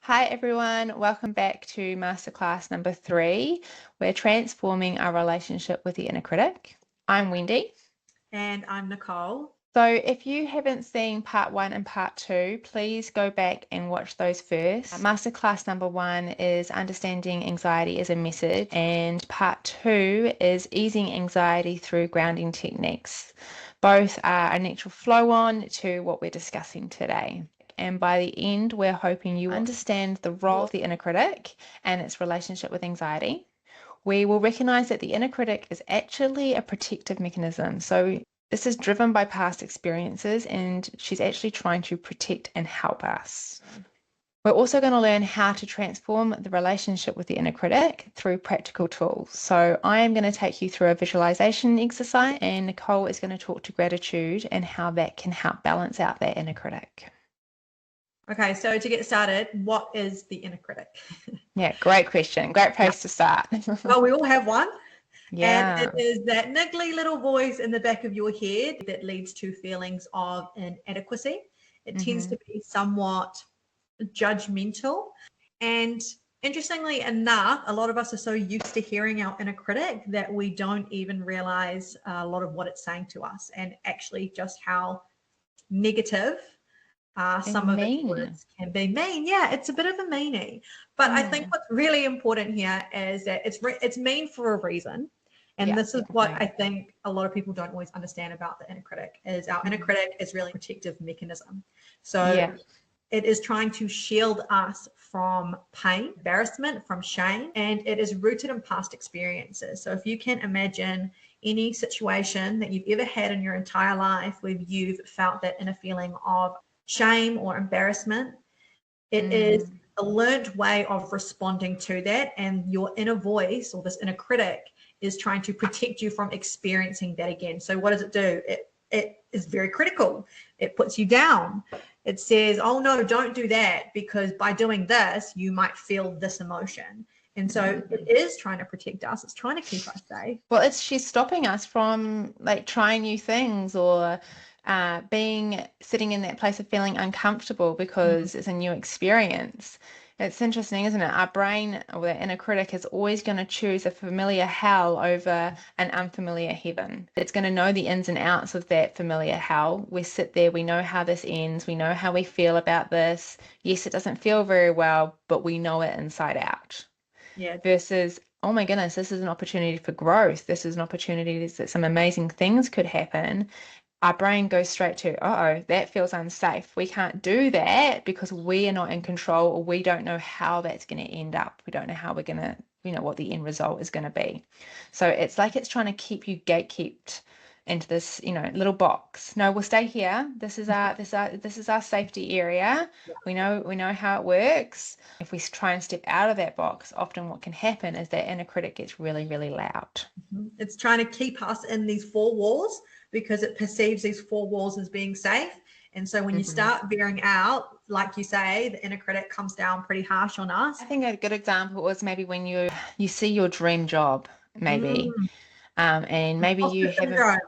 Hi everyone, welcome back to masterclass number 3. We're transforming our relationship with the inner critic. I'm Wendy. And I'm Nicole. So if you haven't seen part 1 and part 2, please go back and watch those first. Masterclass number 1 is understanding anxiety as a message, and part 2 is easing anxiety through grounding techniques. Both are a natural flow on to what we're discussing today. And by the end, we're hoping you understand the role of the inner critic and its relationship with anxiety. We will recognize that the inner critic is actually a protective mechanism. So this is driven by past experiences, and she's actually trying to protect and help us. We're also going to learn how to transform the relationship with the inner critic through practical tools. So I am going to take you through a visualization exercise, and Nicole is going to talk to gratitude and how that can help balance out that inner critic. Okay, so to get started, what is the inner critic? Yeah, great question. Great place to start. Well, we all have one. Yeah. And it is that niggly little voice in the back of your head that leads to feelings of inadequacy. It tends to be somewhat judgmental. And interestingly enough, a lot of us are so used to hearing our inner critic that we don't even realize a lot of what it's saying to us and actually just how negative some of its words can be. Mean. Yeah, it's a bit of a meanie. But I think what's really important here is that it's mean for a reason. And this is what I think a lot of people don't always understand about the inner critic is our inner critic is really a protective mechanism. So it is trying to shield us from pain, embarrassment, from shame, and it is rooted in past experiences. So if you can imagine any situation that you've ever had in your entire life where you've felt that inner feeling of shame or embarrassment, it is a learned way of responding to that, and your inner voice or this inner critic is trying to protect you from experiencing that again. So what does it do? It is very critical. It puts you down. It says, oh no, don't do that, because by doing this you might feel this emotion. And so it is trying to protect us. It's trying to keep us safe. Well, she's stopping us from like trying new things or sitting in that place of feeling uncomfortable because it's a new experience. It's interesting, isn't it? Our brain or the inner critic is always going to choose a familiar hell over an unfamiliar heaven. It's going to know the ins and outs of that familiar hell. We sit there, we know how this ends, we know how we feel about this. Yes, it doesn't feel very well, but we know it inside out. Yeah. Versus, oh my goodness, this is an opportunity for growth. This is an opportunity that some amazing things could happen. Our brain goes straight to, uh-oh, that feels unsafe. We can't do that because we are not in control, or we don't know how that's going to end up. We don't know how we're going to, what the end result is going to be. So it's like it's trying to keep you gatekept into this, little box. No, we'll stay here. This is our safety area. We know how it works. If we try and step out of that box, often what can happen is that inner critic gets really, really loud. It's trying to keep us in these four walls because it perceives these four walls as being safe. And so when you start veering out, like you say, the inner critic comes down pretty harsh on us. I think a good example was maybe when you see your dream job, maybe. And maybe you haven't,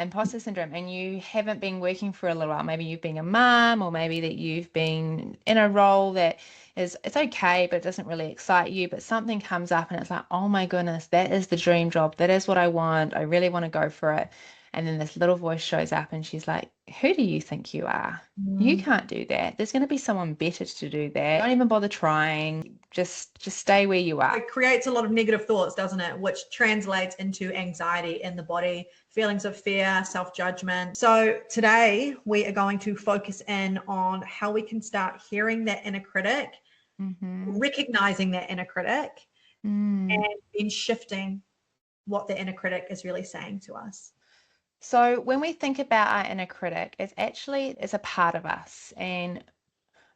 imposter syndrome, and you haven't been working for a little while. Maybe you've been a mum, or maybe that you've been in a role that it's okay, but it doesn't really excite you, but something comes up and it's like, oh my goodness, that is the dream job. That is what I want. I really want to go for it. And then this little voice shows up and she's like, who do you think you are? You can't do that. There's going to be someone better to do that. Don't even bother trying. Just stay where you are. It creates a lot of negative thoughts, doesn't it? Which translates into anxiety in the body, feelings of fear, self-judgment. So today we are going to focus in on how we can start hearing that inner critic, recognizing that inner critic, and then shifting what the inner critic is really saying to us. So when we think about our inner critic, it's a part of us. And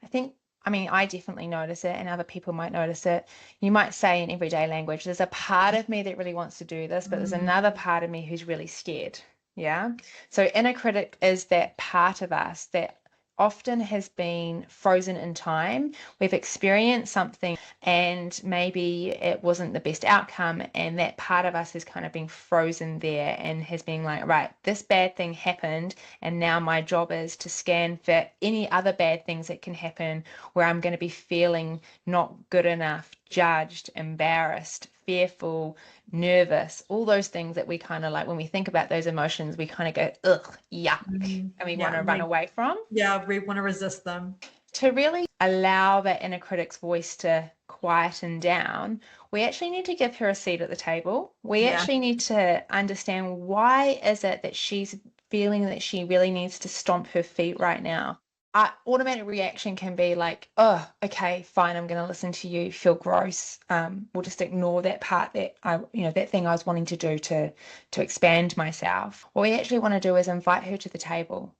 I definitely notice it, and other people might notice it. You might say in everyday language, there's a part of me that really wants to do this, but there's another part of me who's really scared. Yeah. So inner critic is that part of us that often has been frozen in time. We've experienced something and maybe it wasn't the best outcome, and that part of us has kind of been frozen there and has been like, right, this bad thing happened, and now my job is to scan for any other bad things that can happen where I'm going to be feeling not good enough, judged, embarrassed, fearful, nervous, all those things that we kind of like when we think about those emotions, we kind of go, ugh, yuck, and we want Yeah, to run away from. yeah, we want to resist them. To really allow that inner critic's voice to quieten down, we actually need to give her a seat at the table. We Yeah. actually need to understand, why is it that she's feeling that she really needs to stomp her feet right now? Our automatic reaction can be like, oh, okay, fine, I'm going to listen to you, feel gross. We'll just ignore that part that that thing I was wanting to do to expand myself. What we actually want to do is invite her to the table.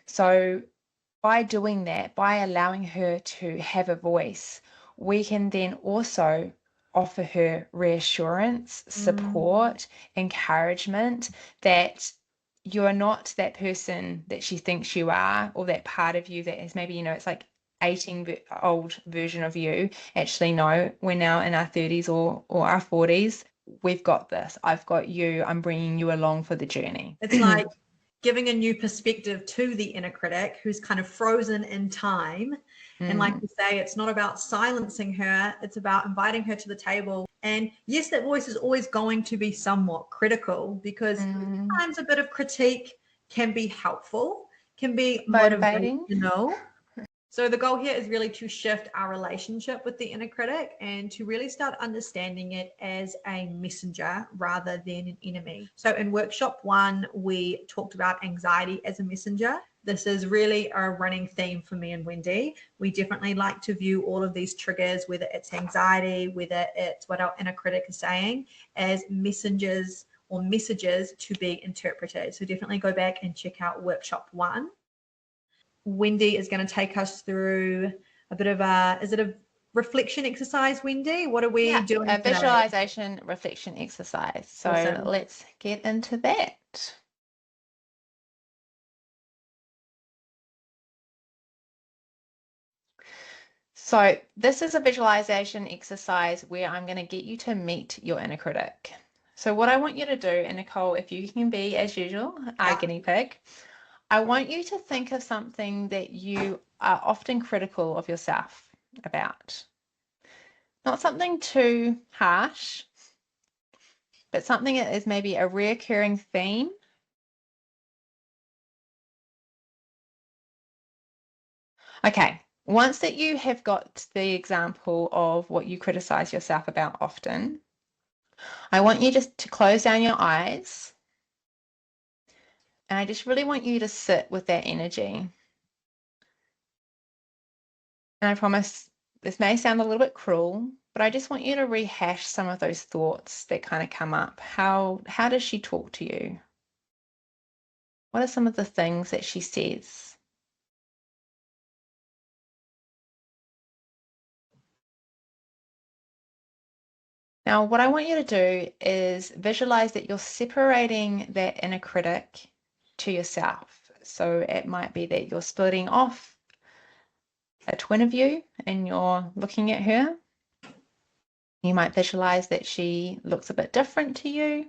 So by doing that, by allowing her to have a voice, we can then also offer her reassurance, support, encouragement that you're not that person that she thinks you are, or that part of you that is maybe, it's like 18-old version of you. Actually, no, we're now in our 30s or our 40s. We've got this. I've got you. I'm bringing you along for the journey. It's like giving a new perspective to the inner critic who's kind of frozen in time. And like you say, it's not about silencing her, it's about inviting her to the table. And yes, that voice is always going to be somewhat critical, because sometimes a bit of critique can be helpful, can be Motivating. motivational. So the goal here is really to shift our relationship with the inner critic and to really start understanding it as a messenger rather than an enemy. So in workshop 1, we talked about anxiety as a messenger. This is really a running theme for me and Wendy. We definitely like to view all of these triggers, whether it's anxiety, whether it's what our inner critic is saying, as messengers or messages to be interpreted. So definitely go back and check out workshop 1. Wendy is going to take us through a bit of is it a reflection exercise, Wendy? What are we doing A today? visualization reflection exercise. So Awesome. let's get into that. So this is a visualization exercise where I'm going to get you to meet your inner critic. So what I want you to do, and Nicole, if you can be, as usual, our guinea pig, I want you to think of something that you are often critical of yourself about. Not something too harsh, but something that is maybe a reoccurring theme. Okay, once that you have got the example of what you criticize yourself about often, I want you just to close down your eyes. And I just really want you to sit with that energy. And I promise this may sound a little bit cruel, but I just want you to rehash some of those thoughts that kind of come up. How does she talk to you? What are some of the things that she says? Now, what I want you to do is visualize that you're separating that inner critic to yourself. So it might be that you're splitting off a twin of you and you're looking at her. You might visualize that she looks a bit different to you.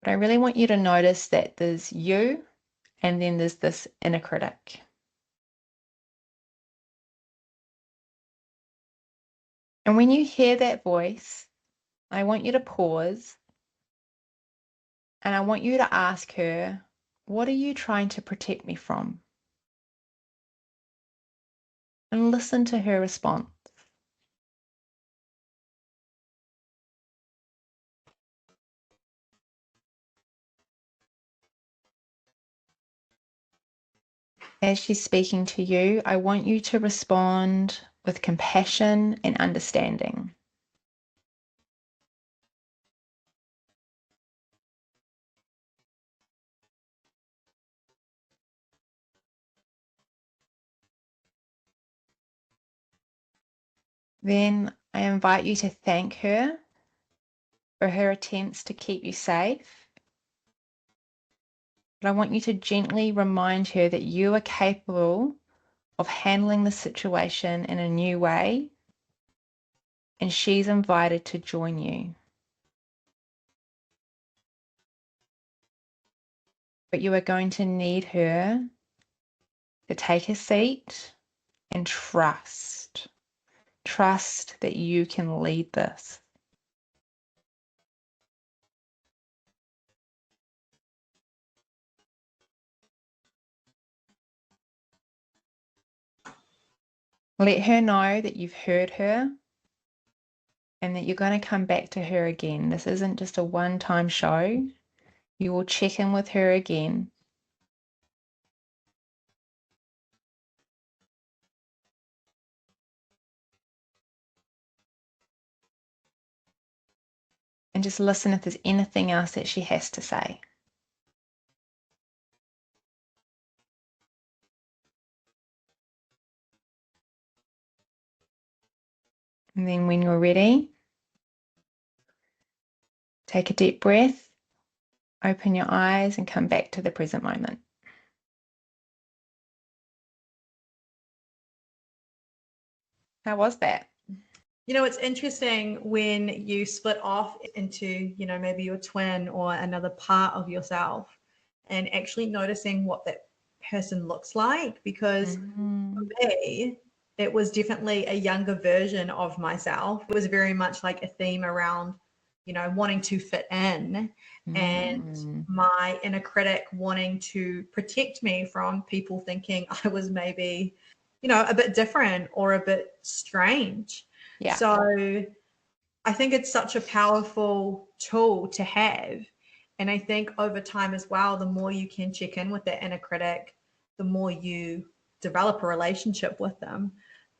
But I really want you to notice that there's you and then there's this inner critic. And when you hear that voice, I want you to pause and I want you to ask her, what are you trying to protect me from? And listen to her response. As she's speaking to you, I want you to respond with compassion and understanding. Then I invite you to thank her for her attempts to keep you safe. But I want you to gently remind her that you are capable of handling the situation in a new way, and she's invited to join you. But you are going to need her to take a seat and trust. Trust that you can lead this. Let her know that you've heard her and that you're going to come back to her again. This isn't just a one-time show. You will check in with her again. And just listen if there's anything else that she has to say. And then when you're ready, take a deep breath, open your eyes, and come back to the present moment. How was that? You know, it's interesting when you split off into, you know, maybe your twin or another part of yourself and actually noticing what that person looks like, because for me, it was definitely a younger version of myself. It was very much like a theme around, you know, wanting to fit in and my inner critic wanting to protect me from people thinking I was maybe, you know, a bit different or a bit strange. Yeah. So I think it's such a powerful tool to have. And I think over time as well, the more you can check in with that inner critic, the more you develop a relationship with them.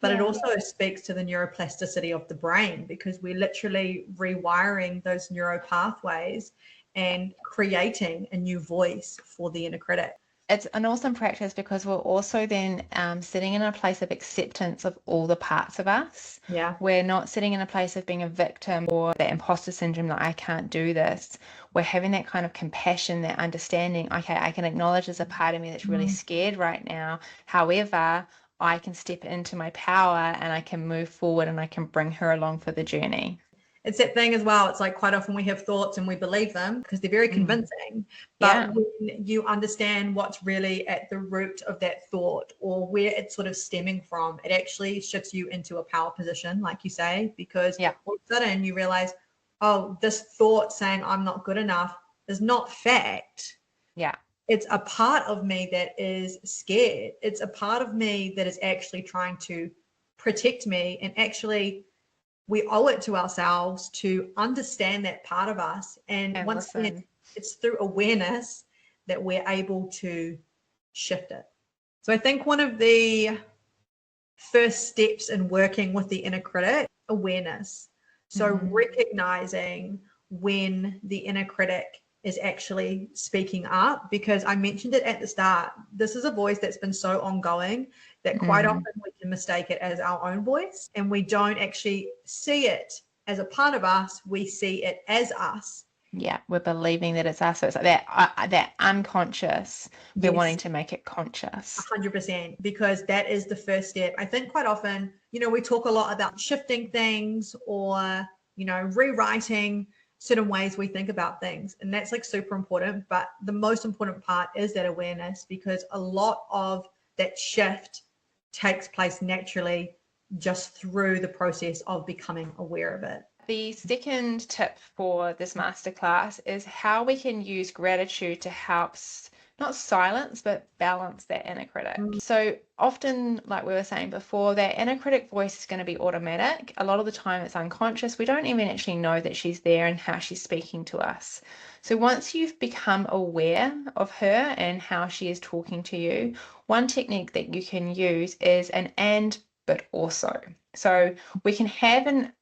But it also speaks to the neuroplasticity of the brain, because we're literally rewiring those neural pathways and creating a new voice for the inner critic. It's an awesome practice because we're also then sitting in a place of acceptance of all the parts of us. Yeah. We're not sitting in a place of being a victim or that imposter syndrome that I can't do this. We're having that kind of compassion, that understanding, okay, I can acknowledge there's a part of me that's really scared right now. However, I can step into my power and I can move forward and I can bring her along for the journey. It's that thing as well. It's like quite often we have thoughts and we believe them because they're very convincing. But when you understand what's really at the root of that thought or where it's sort of stemming from, it actually shifts you into a power position, like you say, because all of a sudden you realize, oh, this thought saying I'm not good enough is not fact. Yeah. It's a part of me that is scared. It's a part of me that is actually trying to protect me, and actually we owe it to ourselves to understand that part of us. And once again, it's through awareness that we're able to shift it. So I think one of the first steps in working with the inner critic, awareness. So recognizing when the inner critic is actually speaking up, because I mentioned it at the start, this is a voice that's been so ongoing that quite often we can mistake it as our own voice, and we don't actually see it as a part of us, we see it as us. Yeah, we're believing that it's us. So it's like that unconscious. We're wanting to make it conscious. 100%, because that is the first step. I think quite often, you know, we talk a lot about shifting things or, you know, rewriting certain ways we think about things. And that's like super important. But the most important part is that awareness, because a lot of that shift takes place naturally just through the process of becoming aware of it. The second tip for this masterclass is how we can use gratitude to help not silence, but balance that inner critic. So often, like we were saying before, that inner critic voice is going to be automatic. A lot of the time it's unconscious. We don't even actually know that she's there and how she's speaking to us. So once you've become aware of her and how she is talking to you, one technique that you can use is an and, but also. So we can have an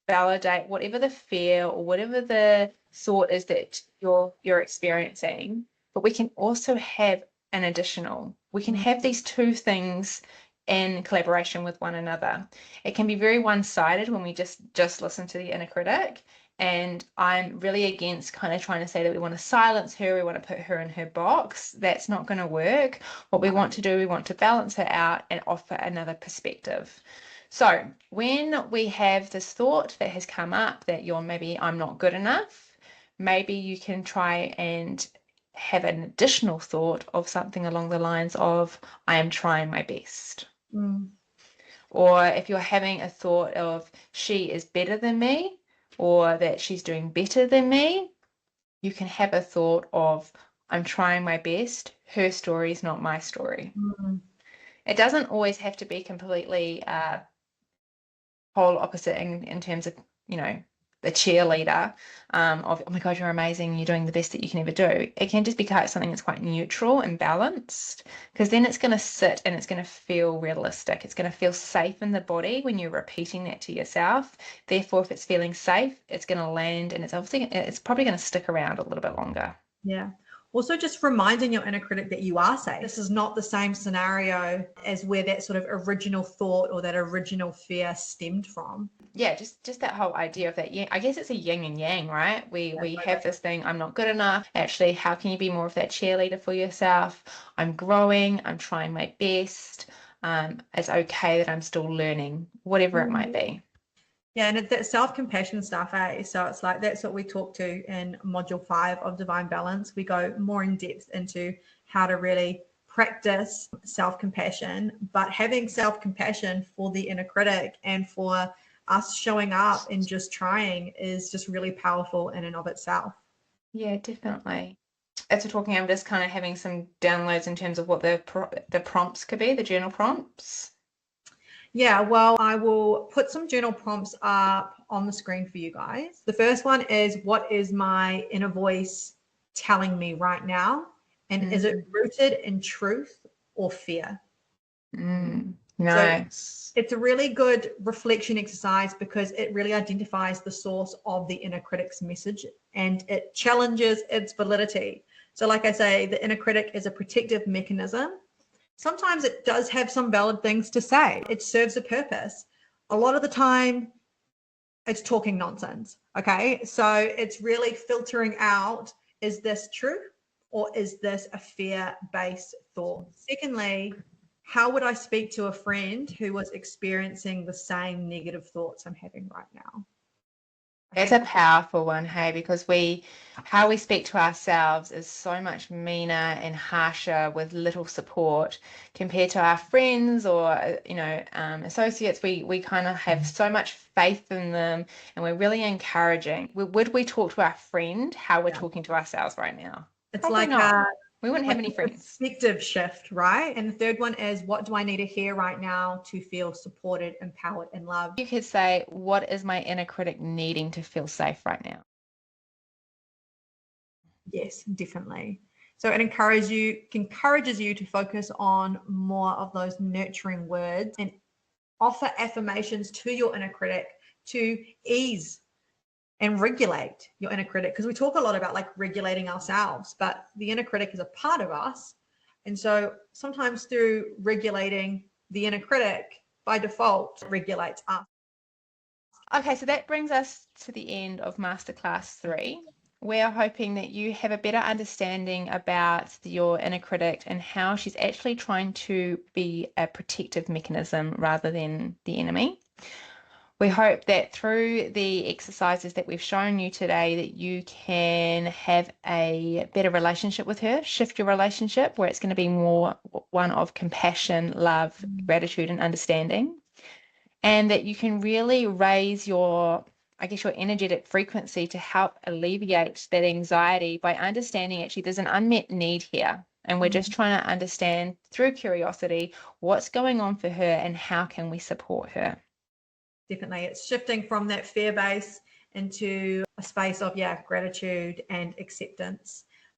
validate whatever the fear or whatever the thought is that you're experiencing, but we can also have an additional. We can have these two things in collaboration with one another. It can be very one-sided when we just listen to the inner critic, And I'm really against kind of trying to say that we want to silence her, we want to put her in her box. That's not going to work. What we want to do, we want to balance her out and offer another perspective. So when we have this thought that has come up that maybe I'm not good enough, maybe you can try and have an additional thought of something along the lines of, I am trying my best. Or if you're having a thought of, she is better than me, or that she's doing better than me, you can have a thought of, I'm trying my best. Her story is not my story. It doesn't always have to be completely whole opposite in terms of, the cheerleader of, oh my God, you're amazing, you're doing the best that you can ever do. It can just be something that's quite neutral and balanced, because then it's going to sit and it's going to feel realistic. It's going to feel safe in the body when you're repeating that to yourself. Therefore, if it's feeling safe, it's going to land, and it's probably going to stick around a little bit longer. Yeah. Also, just reminding your inner critic that you are safe. This is not the same scenario as where that sort of original thought or that original fear stemmed from. Yeah, just that whole idea of that. Yeah, I guess it's a yin and yang, right? We have this thing, I'm not good enough. Actually, how can you be more of that cheerleader for yourself? I'm growing, I'm trying my best. It's okay that I'm still learning, whatever it might be. Yeah, and it's that self-compassion stuff, eh? So it's like that's what we talk to in module 5 of Divine Balance. We go more in depth into how to really practice self-compassion, but having self-compassion for the inner critic and for us showing up and just trying is just really powerful in and of itself. Yeah, definitely. As we're talking, I'm just kind of having some downloads in terms of what the prompts could be, the journal prompts. Yeah, well, I will put some journal prompts up on the screen for you guys. The first one is, what is my inner voice telling me right now? And is it rooted in truth or fear? Nice. So it's a really good reflection exercise because it really identifies the source of the inner critic's message and it challenges its validity. So like I say, the inner critic is a protective mechanism. Sometimes it does have some valid things to say. It serves a purpose. A lot of the time, it's talking nonsense. Okay. So it's really filtering out, is this true or is this a fear-based thought? Secondly, how would I speak to a friend who was experiencing the same negative thoughts I'm having right now? It's a powerful one, hey, because how we speak to ourselves is so much meaner and harsher with little support compared to our friends or, associates. We kind of have so much faith in them and we're really encouraging. Would we talk to our friend how we're talking to ourselves right now? It's Probably like not. We wouldn't have any friends. Perspective shift, right? And the third one is, what do I need to hear right now to feel supported, empowered, and loved? You could say, what is my inner critic needing to feel safe right now? Yes, definitely. So it encourages you to focus on more of those nurturing words and offer affirmations to your inner critic to ease and regulate your inner critic, because we talk a lot about like regulating ourselves, but the inner critic is a part of us. And so sometimes through regulating the inner critic, by default, regulates us. Okay, so that brings us to the end of Masterclass 3. We're hoping that you have a better understanding about your inner critic and how she's actually trying to be a protective mechanism rather than the enemy. We hope that through the exercises that we've shown you today that you can have a better relationship with her, shift your relationship where it's going to be more one of compassion, love, gratitude, and understanding, and that you can really raise your energetic frequency to help alleviate that anxiety by understanding actually there's an unmet need here. And we're just trying to understand through curiosity what's going on for her and how can we support her. Definitely. It's shifting from that fear base into a space of, gratitude and acceptance.